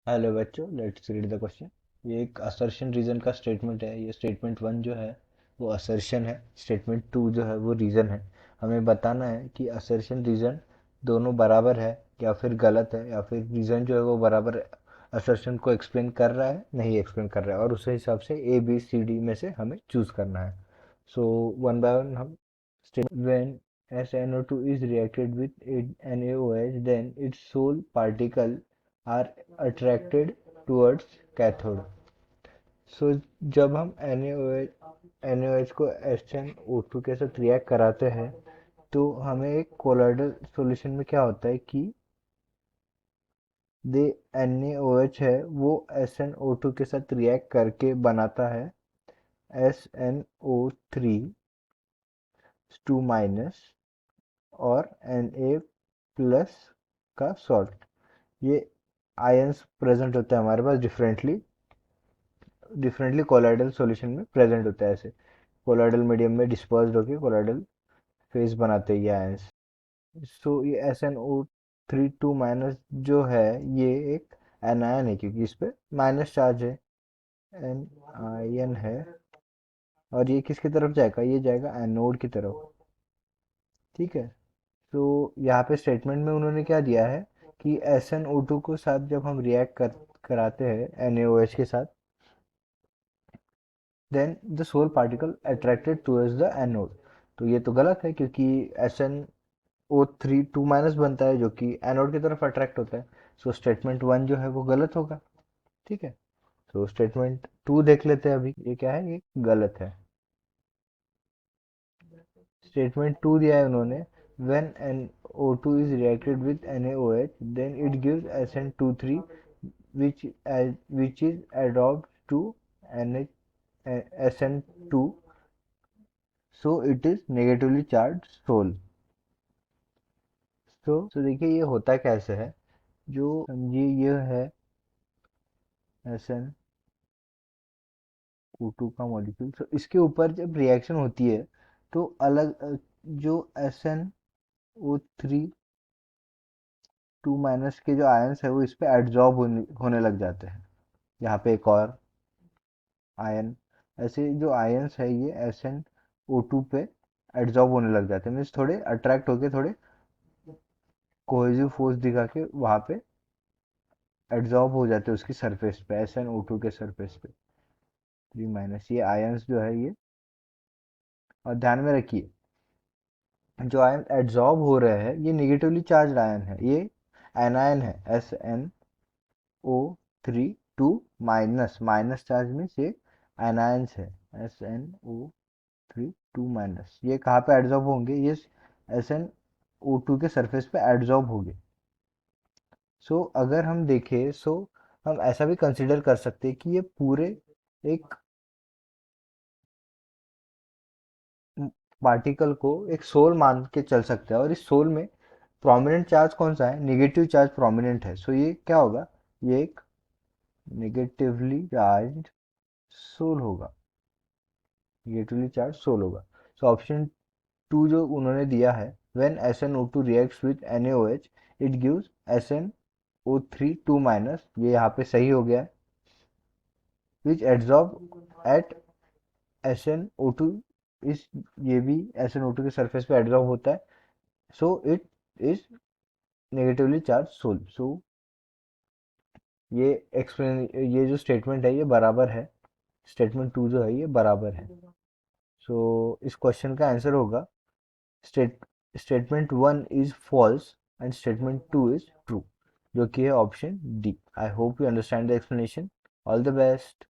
Hello बच्चों, let's read the question. ये एक असर्शन रीजन का स्टेटमेंट है। ये स्टेटमेंट वन जो है वो असर्शन है, स्टेटमेंट टू जो है वो रीजन है। हमें बताना है कि असर्शन रीजन दोनों बराबर है या फिर गलत है, या फिर रीजन जो है वो बराबर असर्शन को एक्सप्लेन कर रहा है नहीं एक्सप्लेन कर रहा है, और उस हिसाब से ए बी सी डी में से हमें चूज करना है। सो वन बाय वन हम statement when SnO2 is reacted with NaOH, then its sole particle are attracted towards cathode. सो जब हम NaOH को SnO2 के साथ रिएक्ट कराते हैं तो हमें एक कोलॉइडल सॉल्यूशन में क्या होता है कि दे NaOH है वो SnO2 के साथ रिएक्ट करके बनाता है SnO3 2 माइनस और Na प्लस का सॉल्ट। ये आयंस प्रेजेंट होता है हमारे पास डिफरेंटली डिफरेंटली कोलॉइडल सॉल्यूशन में प्रेजेंट होता है। ऐसे कोलॉइडल मीडियम में डिस्पर्स्ड होकर कोलॉइडल फेस बनाते हैं ये आयंस। सो ये SnO3 2 माइनस जो है ये एक एनायन है, क्योंकि इस पे माइनस चार्ज है, एन आयन है। और ये किसकी तरफ जाएगा? ये जाएगा एनोड की तरफ। ठीक है। तो यहाँ पे स्टेटमेंट में उन्होंने क्या दिया है कि SnO2 को साथ जब हम रिएक्ट कराते हैं NaOH के साथ, then the sol particle attracted towards the anode. तो ये तो गलत है, क्योंकि SnO3 2 माइनस बनता है जो कि एनोड की तरफ अट्रैक्ट होता है। सो स्टेटमेंट वन जो है वो गलत होगा। ठीक है। तो स्टेटमेंट टू देख लेते हैं अभी, ये क्या है, ये गलत है। स्टेटमेंट टू दिया है उन्होंने, when NO2 is reacted with NaOH, then it gives SN23, which is adsorbed to SN2, so it is negatively charged sol. तो देखिए ये होता कैसे है, जो समझिए ये है SnO2 का मॉलिक्यूल। तो इसके ऊपर जब रिएक्शन होती है तो अलग जो SnO3 2 माइनस के जो आयंस है वो इस पे एड्जॉर्ब होने लग जाते हैं। यहाँ पे एक और आयन, ऐसे जो आयंस है ये SnO2 पे एड्जॉर्ब होने लग जाते हैं, मीन्स थोड़े अट्रैक्ट होके थोड़े कोहेसिव फोर्स दिखा के वहाँ पे एड्जॉर्ब हो जाते हैं उसकी सरफेस पे, SnO2 के सरफेस पे। 3 माइनस ये आयंस जो है ये, और ध्यान में रखिए जो आयन एड्जॉर्ब हो रहे हैं ये निगेटिवली चार्ज आयन है, ये एनायन है। SnO3 2 माइनस, माइनस चार्ज में ये एनायंस है। SnO3 2 माइनस ये कहाँ पे एड्जॉर्ब होंगे? ये SnO2 के सरफेस पे एड्जॉर्ब होंगे। सो अगर हम देखें, सो हम ऐसा भी कंसिडर कर सकते हैं कि ये पूरे एक पार्टिकल को एक सोल मान के चल सकते हैं, और इस सोल में प्रोमिनेंट चार्ज कौन सा है? निगेटिव चार्ज प्रोमिनेंट है। सो ये क्या होगा? ये एक नेगेटिवली चार्ज सोल होगा, नेगेटिवली चार्ज सोल होगा। सो ऑप्शन टू जो उन्होंने दिया है, when SnO2 reacts with NaOH it gives SnO3 2 minus, ये यहाँ पे सही हो गया है। विच एड्सॉर्ब एट SnO2 इस, ये भी SnO2 के सरफेस पे एड्सॉर्ब होता है। So it is negatively charge sol. So ये एक्सप्लेन, ये जो स्टेटमेंट है ये बराबर है, स्टेटमेंट टू जो है ये बराबर है। सो इस क्वेश्चन का आंसर होगा statement one is false and statement two is true, जो कि है option D. I hope you understand the explanation. All the best.